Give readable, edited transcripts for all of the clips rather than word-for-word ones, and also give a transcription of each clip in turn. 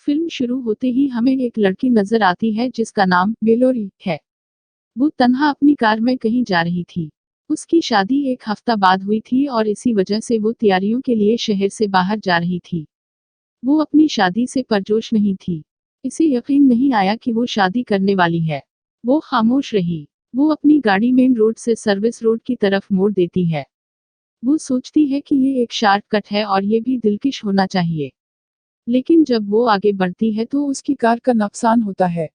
Film शुरू होते ही हमें एक लड़की नजर आती है जिसका नाम मेलोरी है। वो तन्हा अपनी कार में कहीं जा रही थी। उसकी शादी एक हफ्ता बाद हुई थी और इसी वजह से वो तैयारियों के लिए शहर से बाहर जा रही थी। वो अपनी शादी से परजोश नहीं थी। इसे यकीन नहीं आया कि वो शादी करने वाली है। वो खामोश रही। वो अपनी गाड़ी मेन रोड से सर्विस रोड की तरफ मोड़ देती है। वो सोचती है कि ये एक शॉर्टकट है और ये भी दिलकश होना चाहिए। लेकिन जब वो आगे बढ़ती है तो उसकी कार का नुकसान होता है।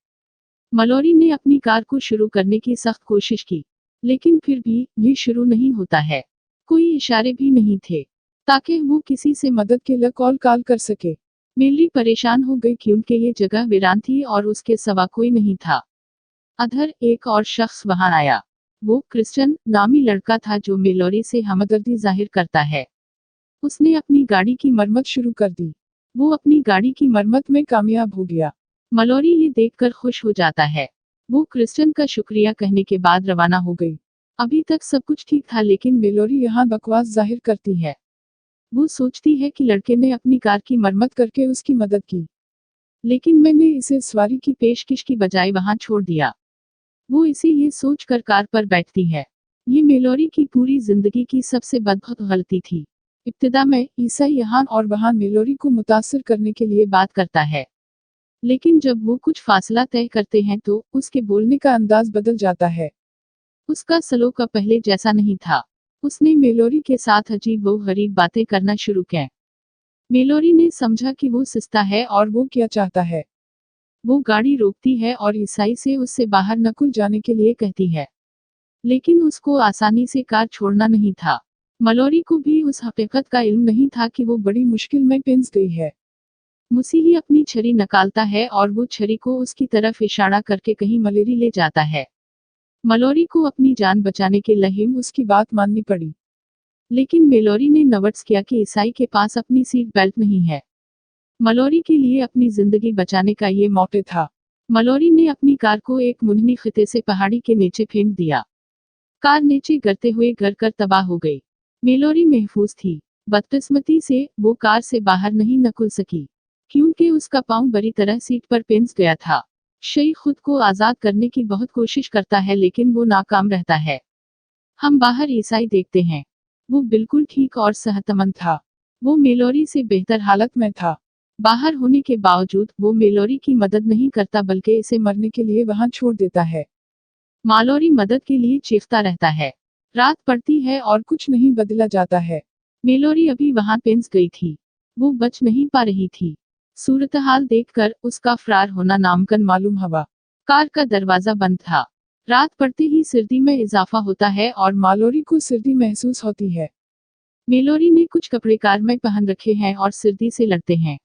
मलोरी ने अपनी कार को शुरू करने की सख्त कोशिश की, लेकिन फिर भी ये शुरू नहीं होता है। कोई इशारे भी नहीं थे ताकि वो किसी से मदद के लिए कॉल कर सके। मेली परेशान हो गई क्योंकि ये जगह वीरान थी और उसके सिवा कोई नहीं था। अधर एक और शख्स वहां आया। वो क्रिस्टन नामी लड़का था जो मेलोरी से हमदर्दी जाहिर करता है। उसने अपनी गाड़ी की मरम्मत शुरू कर दी। वो अपनी गाड़ी की मरम्मत में कामयाब हो गया। मलोरी ये देखकर खुश हो जाता है। वो क्रिस्टन का शुक्रिया कहने के बाद रवाना हो गई। अभी तक सब कुछ ठीक था लेकिन मेलोरी यहाँ बकवास जाहिर करती है। वो सोचती है कि लड़के ने अपनी कार की मरम्मत करके उसकी मदद की, लेकिन मैंने इसे सवारी की पेशकश की बजाय वहां छोड़ दिया। वो इसे ये सोचकर कार पर बैठती है। ये मेलोरी की पूरी जिंदगी की सबसे बदबख्त गलती थी। इब्तिदा में ईसा यहाँ और वहाँ मेलोरी को मुतासिर करने के लिए बात करता है, लेकिन जब वो कुछ फासला तय करते हैं तो उसके बोलने का अंदाज बदल जाता है। उसका सलोका पहले जैसा नहीं था। उसने मेलोरी के साथ अजीब व गरीब बातें करना शुरू की। मेलोरी ने समझा कि वो सिस्ता है और वो क्या चाहता है। वो गाड़ी रोकती है और ईसाई से उससे बाहर नकुल जाने के लिए कहती है, लेकिन उसको आसानी से कार छोड़ना नहीं था। मलोरी को भी उस हकीकत का इल्म नहीं था कि वो बड़ी मुश्किल में पिंस गई है। मुसीही अपनी छड़ी निकालता है और वो छड़ी को उसकी तरफ इशारा करके कहीं मलेरी ले जाता है। मलोरी को अपनी जान बचाने के लहिम उसकी बात माननी पड़ी, लेकिन मेलोरी ने नवट्स किया कि ईसाई के पास अपनी सीट बेल्ट नहीं है। मलोरी के लिए अपनी जिंदगी बचाने का ये मौका था। मलोरी ने अपनी कार को एक मुन्हनी खिते से पहाड़ी के नीचे फेंक दिया। कार नीचे गिरते हुए गिर कर तबाह हो गई। मेलोरी महफूज थी। बदकिस्मती से वो कार से बाहर नहीं निकल सकी, क्योंकि उसका पांव बुरी तरह सीट पर पिंस गया था। शई खुद को आजाद करने की बहुत कोशिश करता है लेकिन वो नाकाम रहता है। हम बाहर ईसाई देखते हैं। वो बिल्कुल ठीक और सेहतमंद था। वो मेलोरी से बेहतर हालत में था। बाहर होने के बावजूद वो मेलोरी की मदद नहीं करता बल्कि इसे मरने के लिए वहां छोड़ देता है। मालोरी मदद के लिए चीखता रहता है। रात पड़ती है और कुछ नहीं बदला जाता है। मेलोरी अभी वहां पिंस गई थी। वो बच नहीं पा रही थी। सूरतहाल देखकर उसका फरार होना नामुमकिन मालूम हुआ। कार का दरवाजा बंद था। रात पड़ते ही सर्दी में इजाफा होता है और मालोरी को सर्दी महसूस होती है। मेलोरी ने कुछ कपड़े कार में पहन रखे हैं और सर्दी से लड़ते हैं।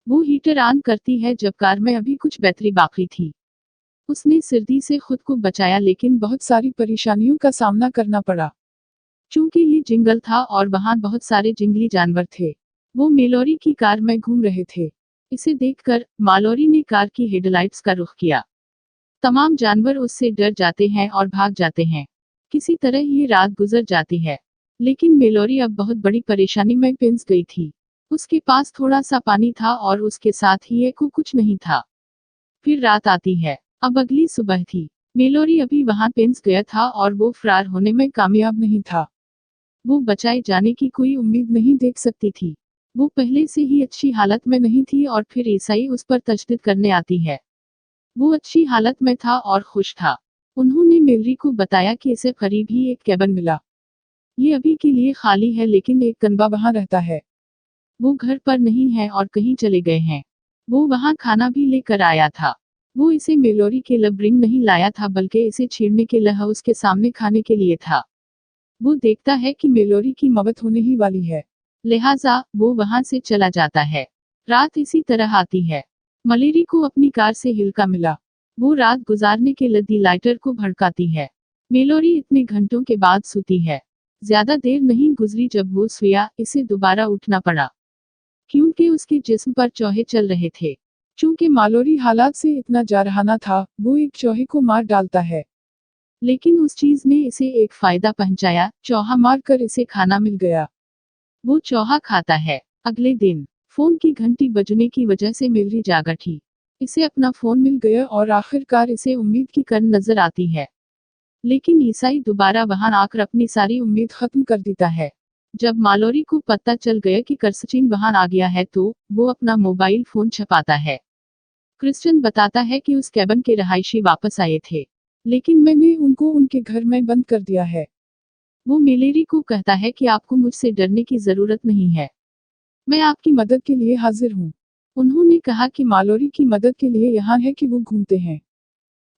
वो हीटर ऑन करती है जब कार में अभी कुछ बैटरी बाकी थी। उसने सर्दी से खुद को बचाया लेकिन बहुत सारी परेशानियों का सामना करना पड़ा। चूंकि ये जंगल था और वहां बहुत सारे जंगली जानवर थे। वो मेलोरी की कार में घूम रहे थे। इसे देखकर मालोरी ने कार की हेडलाइट्स का रुख किया। तमाम जानवर उससे डर जाते हैं और भाग जाते हैं। किसी तरह ये रात गुजर जाती है, लेकिन मेलोरी अब बहुत बड़ी परेशानी में पिंस गई थी। उसके पास थोड़ा सा पानी था और उसके साथ ही एक को कुछ नहीं था। फिर रात आती है। अब अगली सुबह थी। मेलोरी अभी वहां पिंस गया था और वो फरार होने में कामयाब नहीं था। वो बचाए जाने की कोई उम्मीद नहीं देख सकती थी। वो पहले से ही अच्छी हालत में नहीं थी और फिर ईसाई उस पर तशद्दुद करने आती है। वो अच्छी हालत में था और खुश था। उन्होंने मेलोरी को बताया कि इसे करीब ही एक कैबन मिला। ये अभी के लिए खाली है लेकिन एक कनबा वहां रहता है। वो घर पर नहीं है और कहीं चले गए हैं। वो वहां खाना भी लेकर आया था। वो इसे मेलोरी के लिए ब्रिंग नहीं लाया था बल्कि इसे छीड़ने के लिए उसके सामने खाने के लिए था। वो देखता है कि मेलोरी की मौत होने ही वाली है, लिहाजा वो वहां से चला जाता है। रात इसी तरह आती है। मलेरी को अपनी कार से हिलका मिला। वो रात गुजारने के लिए लाइटर को भड़काती है। मेलोरी इतने घंटों के बाद सोती है। ज्यादा देर नहीं गुजरी जब वो सोया, इसे दोबारा उठना पड़ा, क्योंकि उसके जिस्म पर चौहे चल रहे थे। चूंकि मालोरी हालात से इतना जारहाना था, वो एक चौहे को मार डालता है। लेकिन उस चीज ने इसे एक फायदा पहुंचाया, चौहा मारकर इसे खाना मिल गया। वो चौहा खाता है। अगले दिन फोन की घंटी बजने की वजह से मेलरी जाग उठी। इसे अपना फोन मिल गया और आखिरकार इसे उम्मीद की किरण नजर आती है। लेकिन ईसाई दोबारा वहां आकर अपनी सारी उम्मीद खत्म कर देता है। जब मालोरी को पता चल गया कि कर्सचिन वहां आ गया है तो वो अपना मोबाइल फोन छपाता है। क्रिश्चियन बताता है कि उस कैबिन के रहायशी वापस आए थे, लेकिन मैंने उनको उनके घर में बंद कर दिया है। वो मेलेरी को कहता है कि आपको मुझसे डरने की जरूरत नहीं है, मैं आपकी मदद के लिए हाजिर हूँ। उन्होंने कहा कि मालोरी की मदद के लिए यहाँ है कि वो घूमते हैं।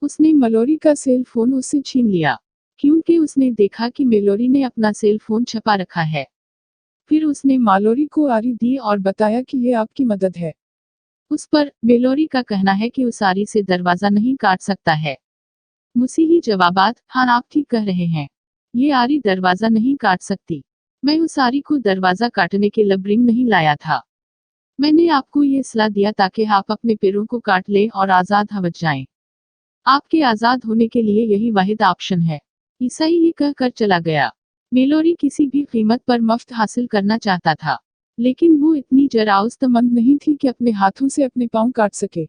उसने मलोरी का सेल फोन उससे छीन लिया, क्योंकि उसने देखा कि मेलोरी ने अपना सेल फोन छपा रखा है। फिर उसने मालोरी को आरी दी और बताया कि ये आपकी मदद है। उस पर मेलोरी का कहना है कि उस आरी से दरवाजा नहीं काट सकता है। मुसीही जवाबात, हाँ आप ठीक कह रहे हैं, ये आरी दरवाजा नहीं काट सकती। मैं उस आरी को दरवाजा काटने के लिए रिंग नहीं लाया था। मैंने आपको ये सलाह दिया ताकि आप अपने पैरों को काट लें और आजाद हो जाएं। आपके आजाद होने के लिए यही वाहिद ऑप्शन है। ईसाई ये कहकर चला गया। मेलोरी किसी भी कीमत पर मफ्त हासिल करना चाहता था, लेकिन वो इतनी जराउस्तमंद नहीं थी कि अपने हाथों से अपने पाँव काट सके।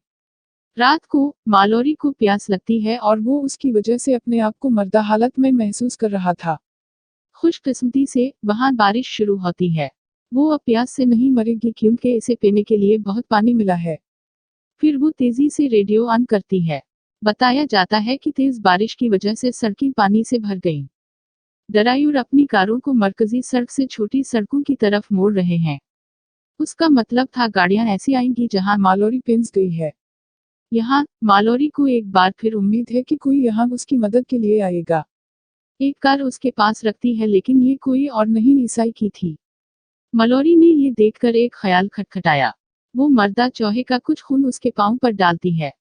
रात को मालोरी को प्यास लगती है और वो उसकी वजह से अपने आप को मर्दा हालत में महसूस कर रहा था। खुशकिस्मती से वहां बारिश शुरू होती है। वो अब प्यास से नहीं मरेगी क्योंकि इसे पीने के लिए बहुत पानी मिला है। फिर वो तेजी से रेडियो ऑन करती है। बताया जाता है कि तेज बारिश की वजह से सड़कें पानी से भर गईं। ड्राइवर अपनी कारों को मरकजी सड़क से छोटी सड़कों की तरफ मोड़ रहे हैं। उसका मतलब था गाड़ियां ऐसी आएंगी जहां मालोरी पिंस गई है। यहाँ मालोरी को एक बार फिर उम्मीद है कि कोई यहाँ उसकी मदद के लिए आएगा। एक कार उसके पास रखती है, लेकिन ये कोई और नहीं ईसाई की थी। मालोरी ने ये देखकर एक ख्याल खटखटाया। वो मर्दा चौहे का कुछ खून उसके पांव पर डालती है।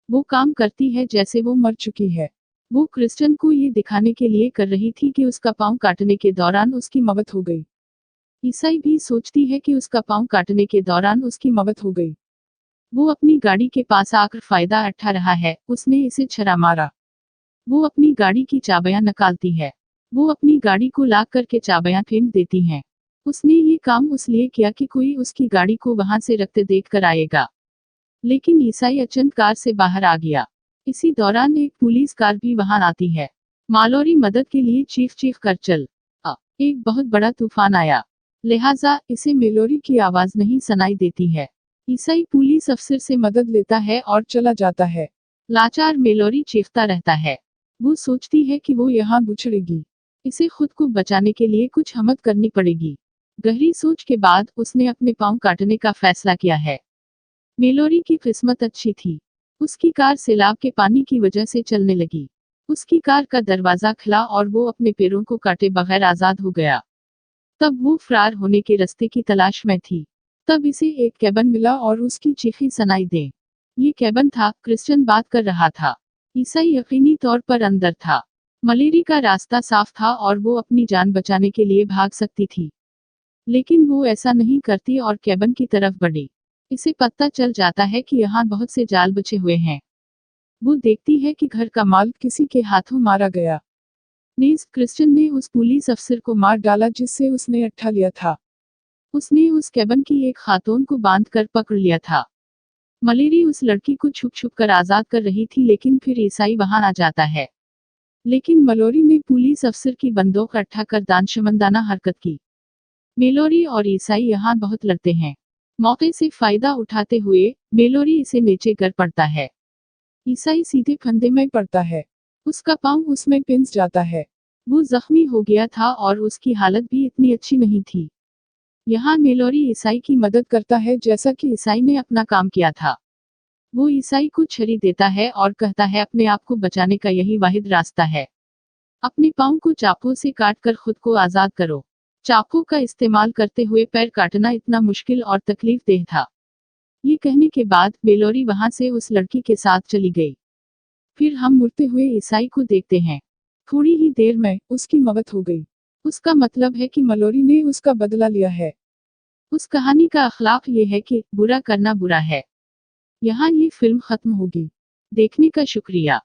वो काम करती है जैसे वो मर चुकी है। वो क्रिश्चियन को ये दिखाने के लिए कर रही थी कि उसका पांव काटने के दौरान उसकी मौत हो गई। ईसाई भी सोचती है कि उसका पांव काटने के दौरान उसकी मौत हो गई। वो अपनी गाड़ी के पास आकर फायदा उठा रहा है, उसने इसे छरा मारा। वो अपनी गाड़ी की चाबियां निकालती है। वो अपनी गाड़ी को लॉक करके चाबियां फेंक देती हैं। उसने ये काम इसलिए किया कि कोई उसकी गाड़ी को वहां से रखते देख कर आएगा। लेकिन ईसाई अचानक कार से बाहर आ गया। इसी दौरान एक पुलिस कार भी वहां आती है। मालोरी मदद के लिए चीख चीख कर चल एक बहुत बड़ा तूफान आया, लिहाजा इसे मेलोरी की आवाज नहीं सुनाई देती है। ईसाई पुलिस अफसर से मदद लेता है और चला जाता है। लाचार मेलोरी चीखता रहता है। वो सोचती है कि वो यहाँ गुजरेगी। इसे खुद को बचाने के लिए कुछ हिम्मत करनी पड़ेगी। गहरी सोच के बाद उसने अपने पांव काटने का फैसला किया है। मेलोरी की किस्मत अच्छी थी। उसकी कार सैलाब के पानी की वजह से चलने लगी। उसकी कार का दरवाजा खुला और वो अपने पैरों को काटे बगैर आजाद हो गया। तब वो फरार होने के रास्ते की तलाश में थी। तब इसे एक कैबिन मिला और उसकी चीखें सुनाई दे। ये कैबिन था, क्रिश्चियन बात कर रहा था। ईसाई यकीनी तौर पर अंदर था। मलेरी का रास्ता साफ था और वो अपनी जान बचाने के लिए भाग सकती थी, लेकिन वो ऐसा नहीं करती और कैबिन की तरफ बढ़ी। इसे पता चल जाता है कि यहाँ बहुत से जाल बचे हुए हैं। वो देखती है कि घर का माल किसी के हाथों मारा गया। नेस क्रिश्चियन ने उस पुलिस अफसर को मार डाला जिससे उसने अट्ठा लिया था। उसने उस कैबिन की एक खातून को बांध कर पकड़ लिया था। मलेरी उस लड़की को छुप छुप कर आजाद कर रही थी, लेकिन फिर ईसाई वहां आ जाता है। लेकिन मलोरी ने पुलिस अफसर की बंदूक अट्ठा कर दानशमंदाना हरकत की। मेलोरी और ईसाई यहाँ बहुत लड़ते हैं। मौके से फायदा उठाते हुए मेलोरी इसे नीचे कर पड़ता है। ईसाई सीधे फंदे में पड़ता है। उसका पांव उसमें पिंस जाता है। वो जख्मी हो गया था और उसकी हालत भी इतनी अच्छी नहीं थी। यहाँ मेलोरी ईसाई की मदद करता है जैसा कि ईसाई ने अपना काम किया था। वो ईसाई को छड़ी देता है और कहता है अपने आप को बचाने का यही वाहिद रास्ता है। अपने पाँव को चाकू से काट कर खुद को आजाद करो। चाकू का इस्तेमाल करते हुए पैर काटना इतना मुश्किल और तकलीफ देह था। ये कहने के बाद मेलोरी वहां से उस लड़की के साथ चली गई। फिर हम मुड़ते हुए ईसाई को देखते हैं। थोड़ी ही देर में उसकी मौत हो गई। उसका मतलब है कि मलोरी ने उसका बदला लिया है। उस कहानी का अखलाक ये है कि बुरा करना बुरा है। यहाँ ये फिल्म खत्म होगी। देखने का शुक्रिया।